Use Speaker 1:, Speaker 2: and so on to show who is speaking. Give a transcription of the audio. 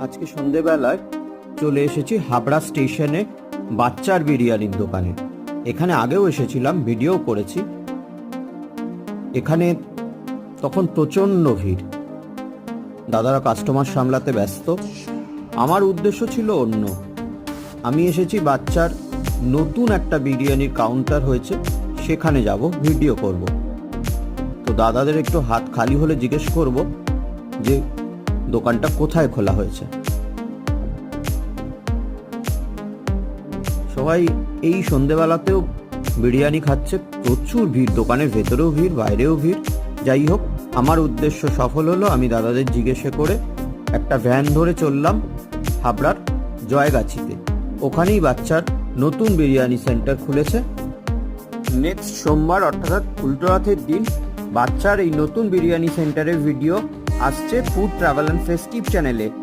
Speaker 1: আজকে সন্ধেবেলায় চলে এসেছি হাবড়া স্টেশনে বাচ্চার বিরিয়ানির দোকানে। এখানে আগেও এসেছিলাম, ভিডিও করেছি। এখানে তখন প্রচণ্ড ভিড়, দাদারা কাস্টমার সামলাতে ব্যস্ত। আমার উদ্দেশ্য ছিল অন্য। আমি এসেছি বাচ্চার নতুন একটা বিরিয়ানির কাউন্টার হয়েছে, সেখানে যাব, ভিডিও করব। তো দাদাদের একটু হাত খালি হলে জিজ্ঞেস করব যে দোকানটা কোথায় খোলা হয়েছে। সবাই এই সন্ধেবেলাতেও বিরিয়ানি খাচ্ছে, প্রচুর ভিড়, দোকানের ভেতরেও ভিড়, বাইরেও ভিড়। যাই হোক, আমার উদ্দেশ্য সফল হলো। আমি দাদাদের জিজ্ঞেসে করে একটা ভ্যান ধরে চললাম হাবড়ার জয়গাছিতে। ওখানেই বাচ্চার নতুন বিরিয়ানি সেন্টার খুলেছে। নেক্সট সোমবার অর্থাৎ উল্টোরথের দিন বাচ্চার এই নতুন বিরিয়ানি সেন্টারের ভিডিও আসছে ফুড ট্রাভেল অ্যান্ড ফেস্টিভ চ্যানেলে।